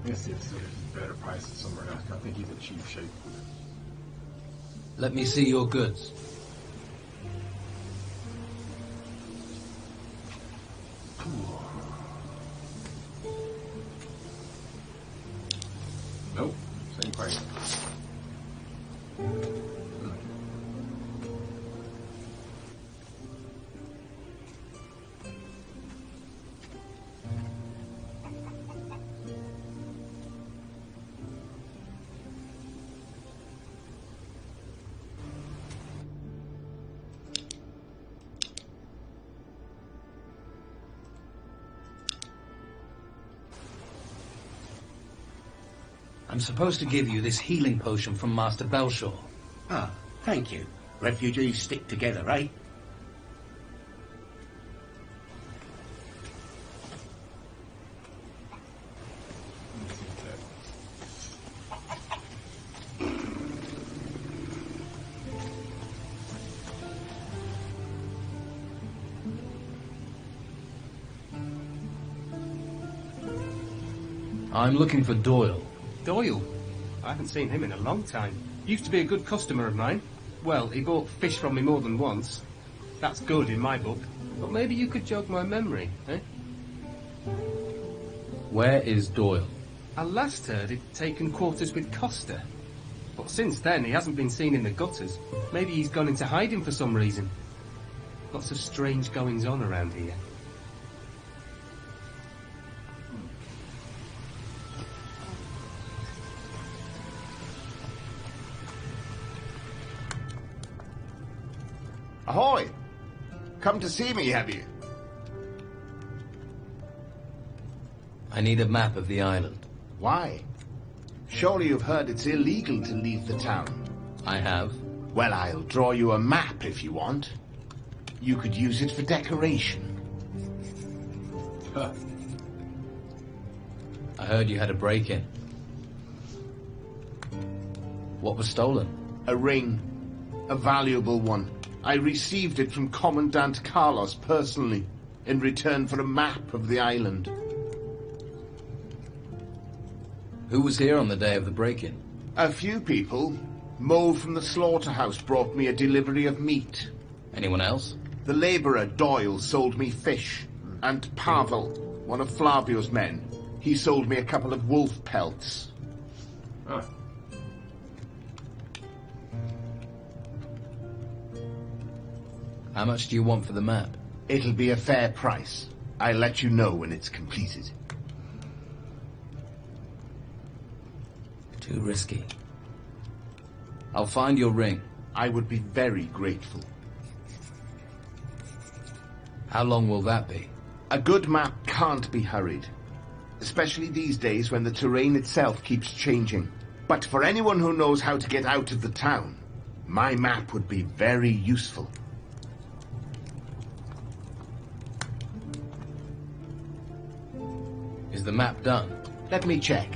Let's see if there's better prices somewhere else. I think he's in cheap shape. Let me see your goods. Nope, same price. I'm supposed to give you this healing potion from Master Belschwur. Ah, thank you. Refugees stick together, eh? I'm looking for Doyle. Doyle? I haven't seen him in a long time. Used to be a good customer of mine. Well, he bought fish from me more than once. That's good in my book. But maybe you could jog my memory, eh? Where is Doyle? I last heard he'd taken quarters with Costa. But since then, he hasn't been seen in the gutters. Maybe he's gone into hiding for some reason. Lots of strange goings-on around here. Ahoy! Come to see me, have you? I need a map of the island. Why? Surely you've heard it's illegal to leave the town. I have. Well, I'll draw you a map if you want. You could use it for decoration. I heard you had a break-in. What was stolen? A ring. A valuable one. I received it from Commandant Carlos personally, in return for a map of the island. Who was here on the day of the break-in? A few people. Mo from the slaughterhouse brought me a delivery of meat. Anyone else? The labourer Doyle sold me fish. And Pavel, one of Flavio's men, he sold me a couple of wolf pelts. Huh. How much do you want for the map? It'll be a fair price. I'll let you know when it's completed. Too risky. I'll find your ring. I would be very grateful. How long will that be? A good map can't be hurried. Especially these days when the terrain itself keeps changing. But for anyone who knows how to get out of the town, my map would be very useful. Is the map done? Let me check.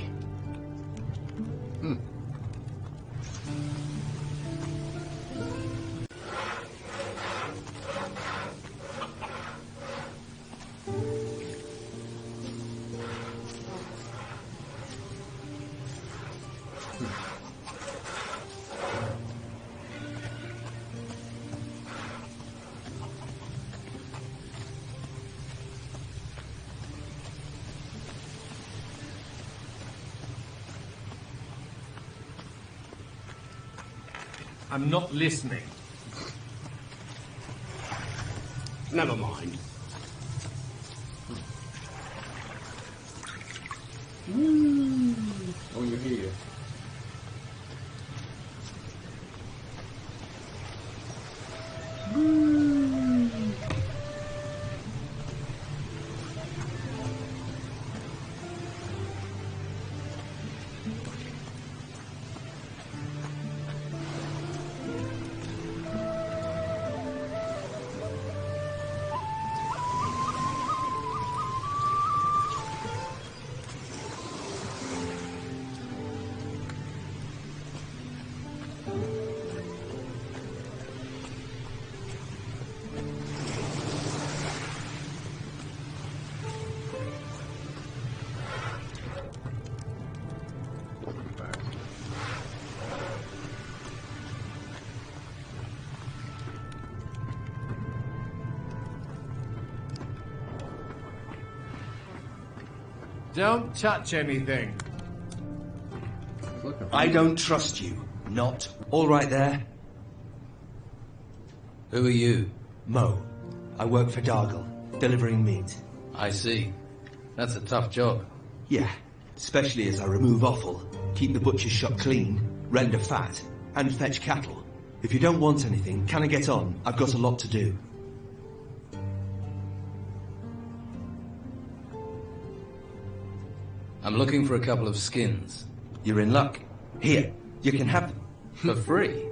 I'm not listening. Never mind. On your head. Don't touch anything. I don't trust you. Not. All right there. Who are you? Mo. I work for Dargle, delivering meat. I see. That's a tough job. Yeah, especially as I remove offal, keep the butcher's shop clean, render fat, and fetch cattle. If you don't want anything, can I get on? I've got a lot to do. I'm looking for a couple of skins. You're in luck. Here, you can have them. For free?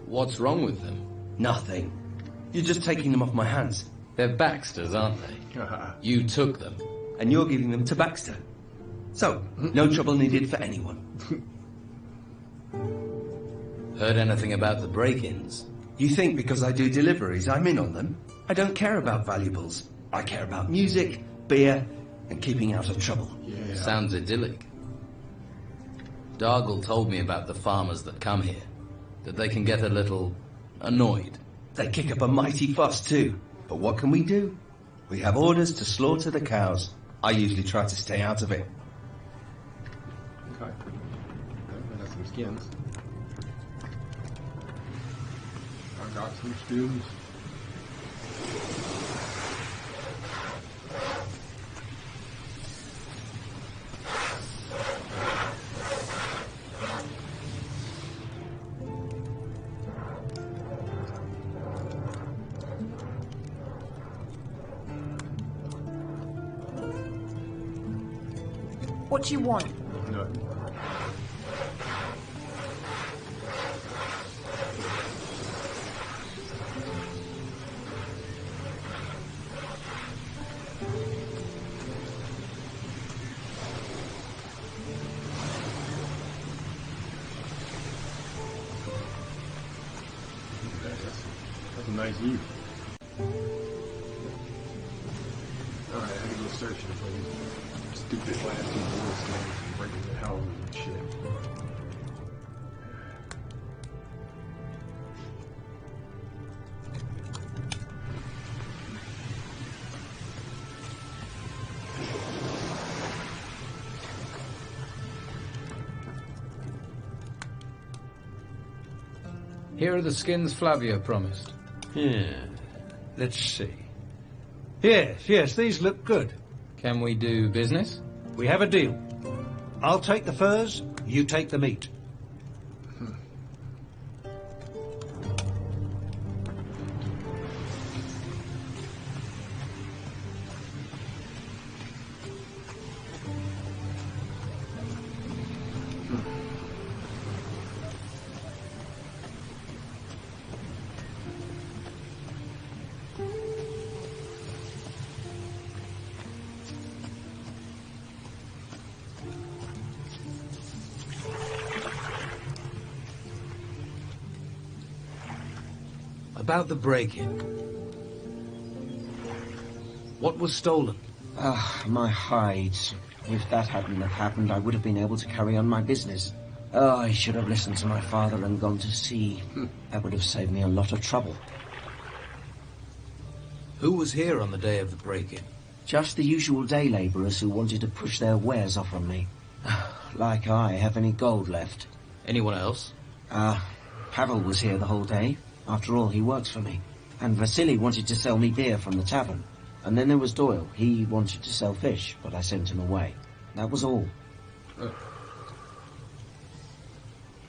What's wrong with them? Nothing. You're just taking them off my hands. They're Baxter's, aren't they? You took them. And you're giving them to Baxter. So, no trouble needed for anyone. Heard anything about the break-ins? You think because I do deliveries, I'm in on them? I don't care about valuables. I care about music, beer, and keeping out of trouble. Yeah. Sounds idyllic. Dargle told me about the farmers that come here. That they can get a little annoyed. They kick up a mighty fuss too. But what can we do? We have orders to slaughter the cows. I usually try to stay out of it. Okay. I got some skins. I got some skins. What do you want? No. That's a nice view. Alright, I gotta go searching for these stupid last two bullets and breaking the houses and shit. Here are the skins Flavio promised. Yeah. Let's see. Yes, these look good. Can we do business? We have a deal. I'll take the furs, you take the meat. About the break-in. What was stolen? My hides. If that hadn't have happened, I would have been able to carry on my business. Oh, I should have listened to my father and gone to sea. That would have saved me a lot of trouble. Who was here on the day of the break-in? Just the usual day labourers who wanted to push their wares off on me. Like I have any gold left. Anyone else? Pavel was here the whole day. After all, he works for me. And Vasily wanted to sell me beer from the tavern. And then there was Doyle. He wanted to sell fish, but I sent him away. That was all.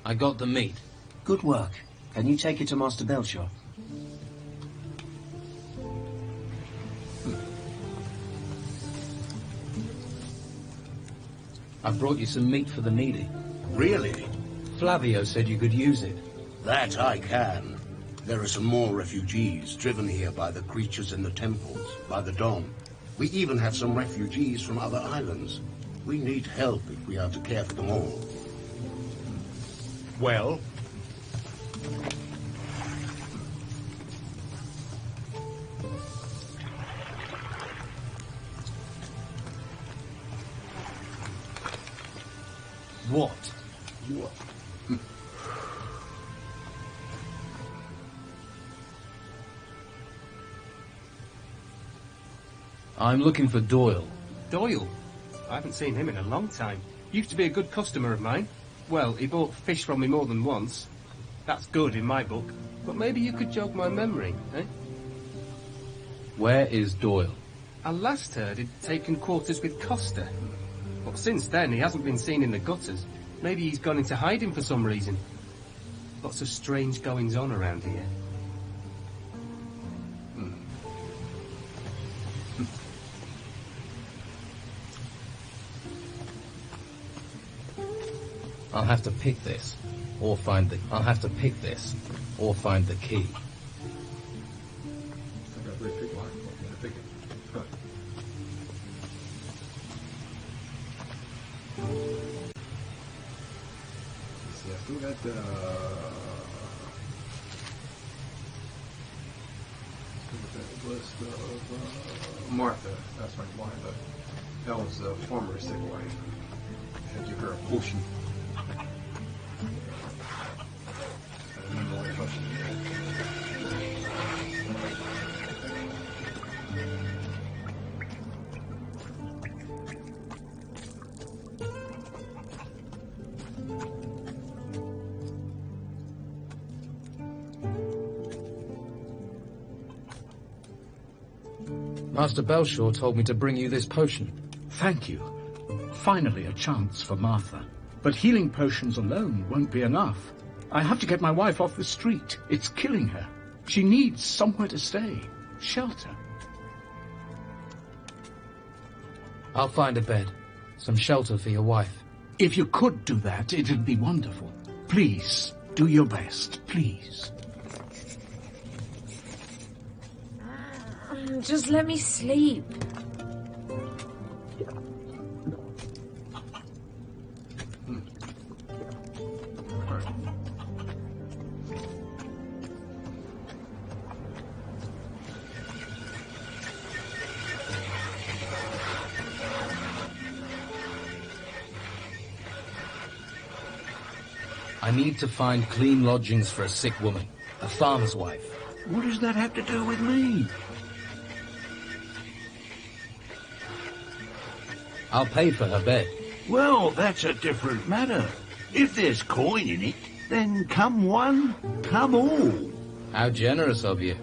I got the meat. Good work. Can you take it to Master Belschwur? I brought you some meat for the needy. Really? Flavio said you could use it. That I can. There are some more refugees driven here by the creatures in the temples, by the Dom. We even have some refugees from other islands. We need help if we are to care for them all. Well? What? I'm looking for Doyle. Doyle? I haven't seen him in a long time. Used to be a good customer of mine. Well, he bought fish from me more than once. That's good in my book. But maybe you could jog my memory, eh? Where is Doyle? I last heard he'd taken quarters with Costa. But since then, he hasn't been seen in the gutters. Maybe he's gone into hiding for some reason. Lots of strange goings-on around here. I'll have to pick this, or find the... I'll have to pick this, or find the key. I got a very big lock. I think it. Let's see, I still got that list of Martha. That's right, Martha. That was the former sick wife. I had to give her a potion. I remember what potion. Master Belschwur told me to bring you this potion. Thank you. Finally a chance for Martha. But healing potions alone won't be enough. I have to get my wife off the street. It's killing her. She needs somewhere to stay. Shelter. I'll find a bed. Some shelter for your wife. If you could do that, it'd be wonderful. Please, do your best. Please. Just let me sleep. I need to find clean lodgings for a sick woman, a farmer's wife. What does that have to do with me? I'll pay for her bed. Well, that's a different matter. If there's coin in it, then come one, come all. How generous of you.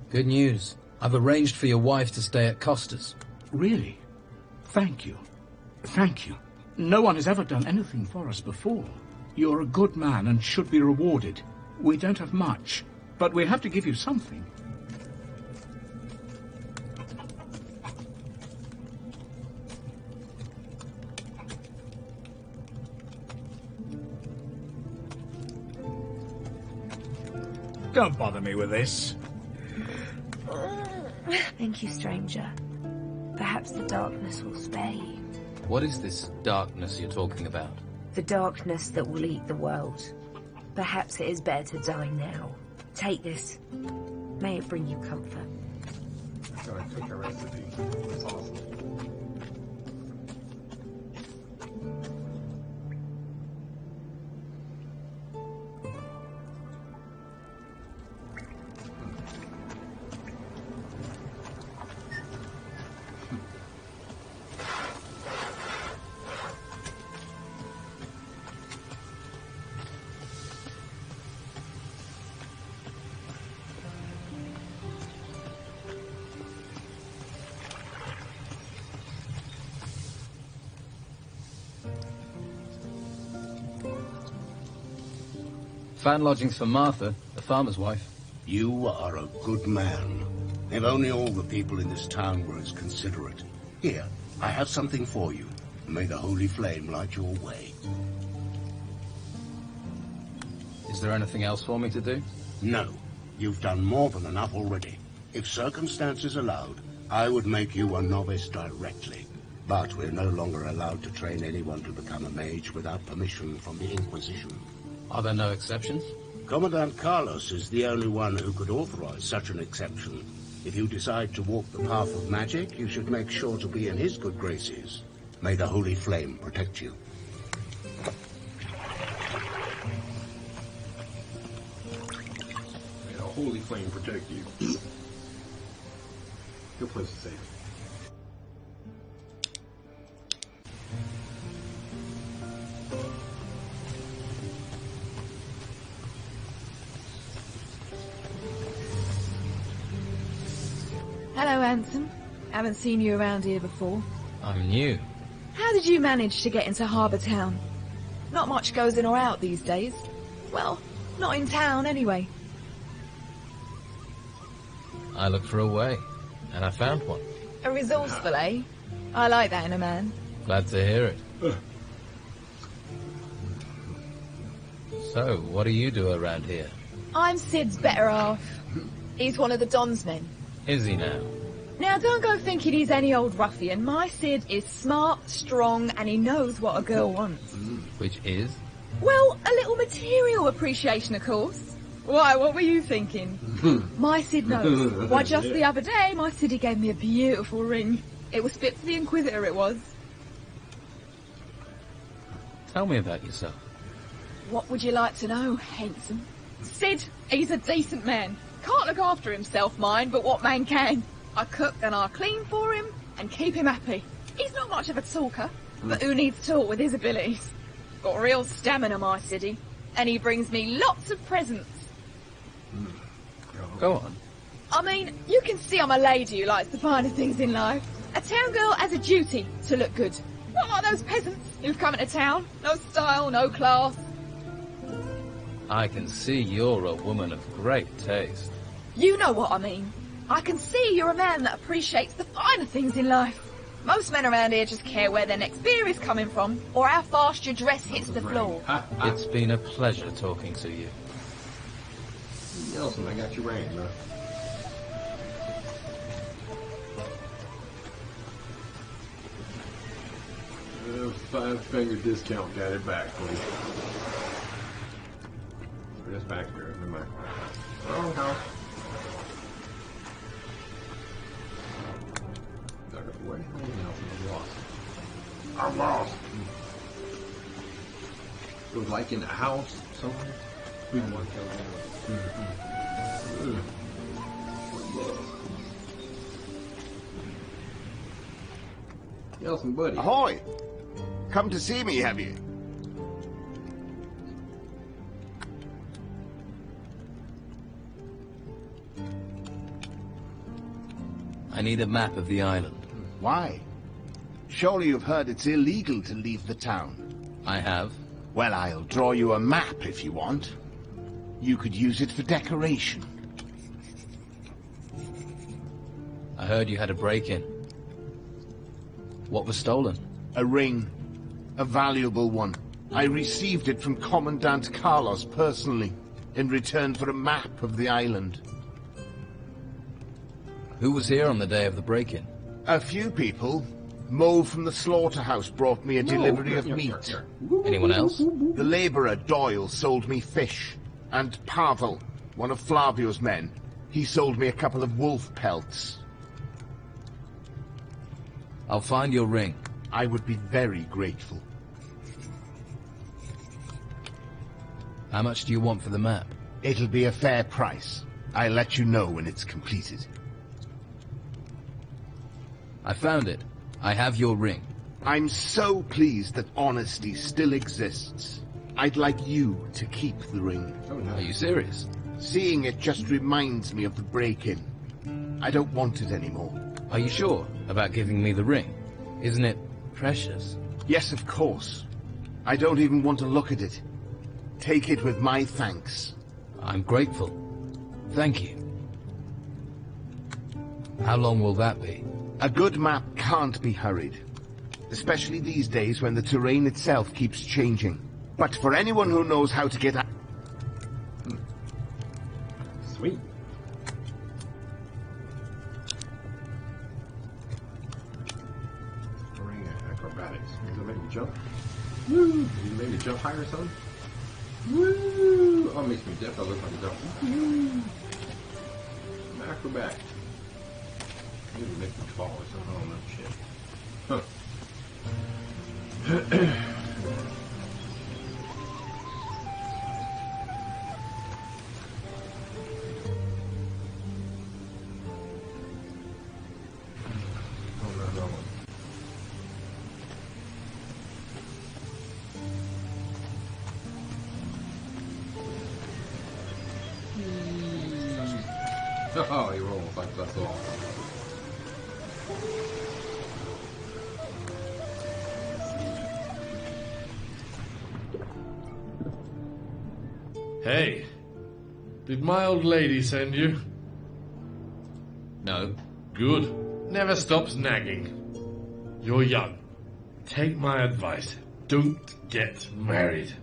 Good news. I've arranged for your wife to stay at Costa's. Really? Thank you. Thank you. No one has ever done anything for us before. You're a good man and should be rewarded. We don't have much, but we have to give you something. Don't bother me with this. Thank you, stranger. Perhaps the darkness will spare you. What is this darkness you're talking about? The darkness that will eat the world. Perhaps it is better to die now. Take this. May it bring you comfort. So I took a recipe. That's awesome. Found lodgings for Martha, the farmer's wife. You are a good man. If only all the people in this town were as considerate. Here, I have something for you. May the holy flame light your way. Is there anything else for me to do? No. You've done more than enough already. If circumstances allowed, I would make you a novice directly. But we're no longer allowed to train anyone to become a mage without permission from the Inquisition. Are there no exceptions? Commandant Carlos is the only one who could authorize such an exception. If you decide to walk the path of magic, you should make sure to be in his good graces. May the holy flame protect you. May the holy flame protect you. Good place to save. Hello, Handsome. Haven't seen you around here before. I'm new. How did you manage to get into Harbour Town? Not much goes in or out these days. Well, not in town anyway. I looked for a way, and I found one. A resourceful, eh? I like that in a man. Glad to hear it. So, what do you do around here? I'm Sid's better half. He's one of the Don's men. Is he now? Now, don't go thinking he's any old ruffian. My Sid is smart, strong, and he knows what a girl wants. Which is? Well, a little material appreciation, of course. Why, what were you thinking? My Sid knows. Why, just the other day, my Siddy gave me a beautiful ring. It was fit for the Inquisitor, it was. Tell me about yourself. What would you like to know, handsome? Sid, he's a decent man. Can't look after himself, mind, but what man can? I cook and I clean for him and keep him happy. He's not much of a talker, but who needs talk with his abilities? Got real stamina, my Siddy, and he brings me lots of presents. Go on. I mean, you can see I'm a lady who likes the finer things in life. A town girl has a duty to look good. Not like those peasants who've come into town. No style, no class. I can see you're a woman of great taste. You know what I mean. I can see you're a man that appreciates the finer things in life. Most men around here just care where their next beer is coming from, or how fast your dress hits the floor. It's been a pleasure talking to you. Nelson, I got your ring, man. $5-finger discount got it back, please. This back there, never mind. Wrong house. Dug it away. I'm lost. I'm lost. It was like in a house somewhere. Nelson, buddy. Ahoy! Come to see me, have you? I need a map of the island. Why? Surely you've heard it's illegal to leave the town. I have. Well, I'll draw you a map if you want. You could use it for decoration. I heard you had a break-in. What was stolen? A ring. A valuable one. I received it from Commandant Carlos personally, in return for a map of the island. Who was here on the day of the break-in? A few people. Mo from the slaughterhouse brought me a delivery of meat. Anyone else? The labourer Doyle sold me fish. And Pavel, one of Flavio's men, he sold me a couple of wolf pelts. I'll find your ring. I would be very grateful. How much do you want for the map? It'll be a fair price. I'll let you know when it's completed. I found it. I have your ring. I'm so pleased that honesty still exists. I'd like you to keep the ring. Oh, no. Are you serious? Seeing it just reminds me of the break-in. I don't want it anymore. Are you sure about giving me the ring? Isn't it precious? Yes, of course. I don't even want to look at it. Take it with my thanks. I'm grateful. Thank you. How long will that be? A good map can't be hurried. Especially these days when the terrain itself keeps changing. But for anyone who knows how to get out... Sweet. Terrain acrobatics. Does it make me jump? Woo! Did you make me jump higher or something? Woo! Oh, it makes me deaf. I look like a jump. Woo! Acrobat. Maybe make them fall or something. I don't know shit. Huh. Oh, he rolls like that's all. Hey, did my old lady send you? No. Good. Never stops nagging. You're young. Take my advice. Don't get married.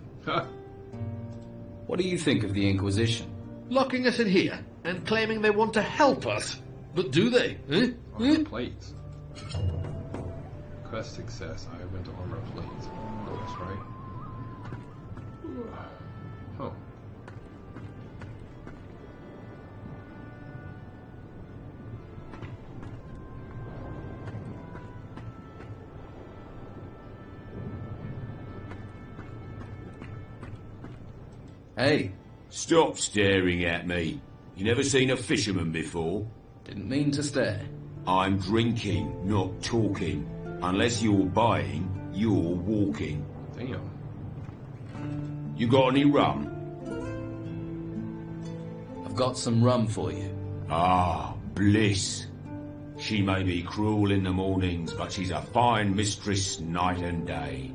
What do you think of the Inquisition? Locking us in here and claiming they want to help us. But do they? Eh? Armor plates. Quest success. I went to armor plates. Oh, that's right. Oh. Hey. Stop staring at me. You never seen a fisherman before? Didn't mean to stare. I'm drinking, not talking. Unless you're buying, you're walking. Damn. You got any rum? I've got some rum for you. Ah, bliss. She may be cruel in the mornings, but she's a fine mistress night and day.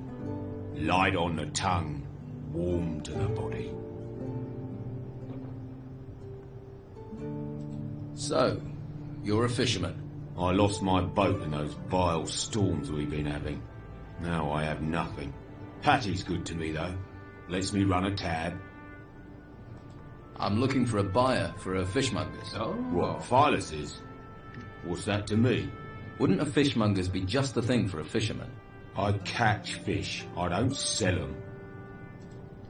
Light on the tongue, warm to the body. So, you're a fisherman. I lost my boat in those vile storms we've been having. Now I have nothing. Patty's good to me, though. Lets me run a tab. I'm looking for a buyer for a fishmonger's. Oh. What, Phyllis is? What's that to me? Wouldn't a fishmonger's be just the thing for a fisherman? I catch fish. I don't sell them.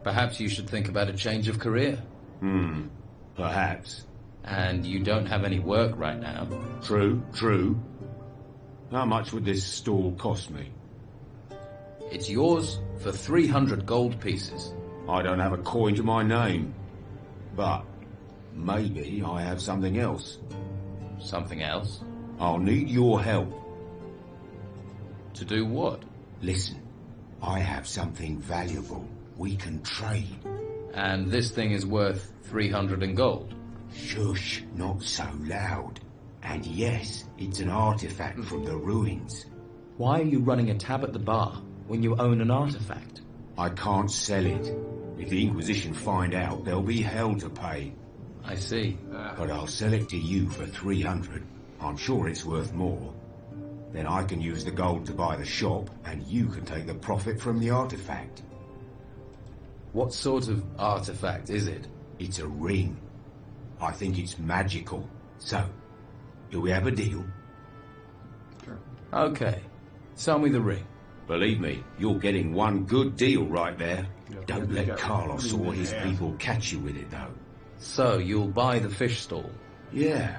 Perhaps you should think about a change of career. Perhaps. And you don't have any work right now. True, true. How much would this stall cost me? It's yours for 300 gold pieces. I don't have a coin to my name. But maybe I have something else. Something else? I'll need your help. To do what? Listen, I have something valuable. We can trade. And this thing is worth 300 in gold. Shush, not so loud. And yes, it's an artifact from the ruins. Why are you running a tab at the bar when you own an artifact? I can't sell it. If the Inquisition find out, there'll be hell to pay. I see. But I'll sell it to you for 300. I'm sure it's worth more. Then I can use the gold to buy the shop, and you can take the profit from the artifact. What sort of artifact is it? It's a ring. I think it's magical. So, do we have a deal? Sure. Okay. Sell me the ring. Believe me, you're getting one good deal right there. Yeah, Don't yeah, let yeah. Carlos or his Yeah. people catch you with it, though. So, you'll buy the fish stall? Yeah.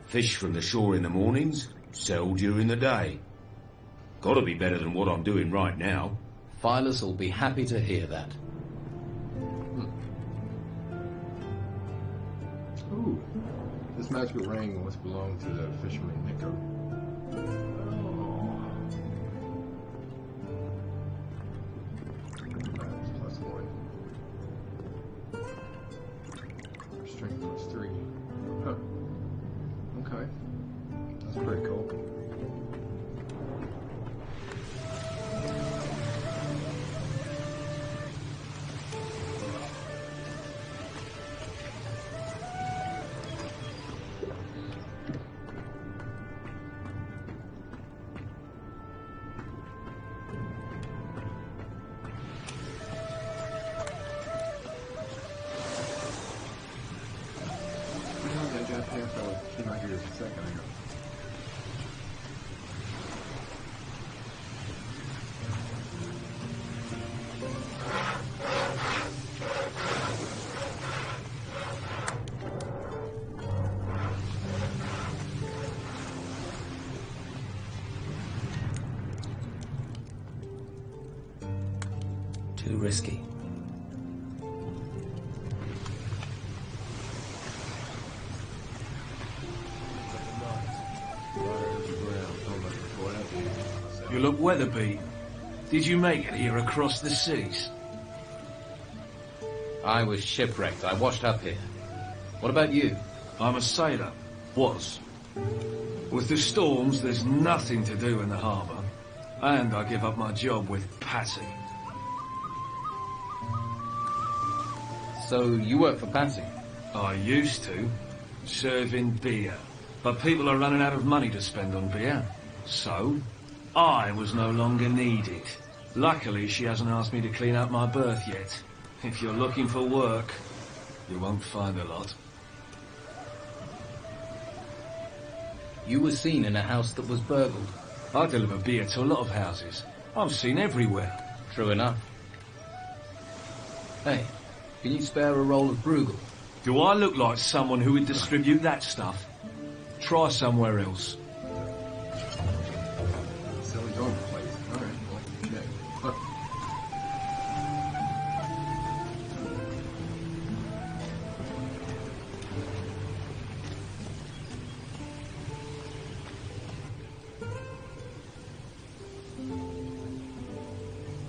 Fish from the shore in the mornings, sell during the day. Gotta be better than what I'm doing right now. Phyllis will be happy to hear that. Ooh. This magical ring once belonged to the fisherman Nico. Oh. That's +1. Strength +3. Huh. Okay. That's pretty cool. Too risky. You look weather-beat. Did you make it here across the seas? I was shipwrecked. I washed up here. What about you? I'm a sailor. Was. With the storms, there's nothing to do in the harbour. And I give up my job with Patty. So you work for Patty? I used to. Serving beer. But people are running out of money to spend on beer. So, I was no longer needed. Luckily, she hasn't asked me to clean up my berth yet. If you're looking for work, you won't find a lot. You were seen in a house that was burgled. I deliver beer to a lot of houses. I'm seen everywhere. True enough. Hey, can you spare a roll of Bruegel? Do I look like someone who would distribute that stuff? Try somewhere else. Silly going place. All right. Well, okay.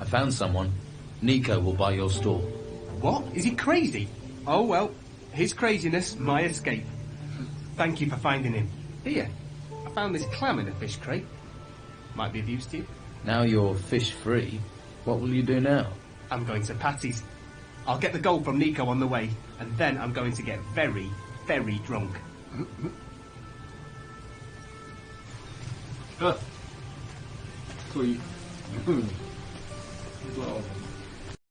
I found someone. Nico will buy your store. What? Is he crazy? Oh well, his craziness, my escape. Thank you for finding him. Here, I found this clam in a fish crate. Might be of use to you. Now you're fish-free. What will you do now? I'm going to Patty's. I'll get the gold from Nico on the way, and then I'm going to get very, very drunk. Sweet.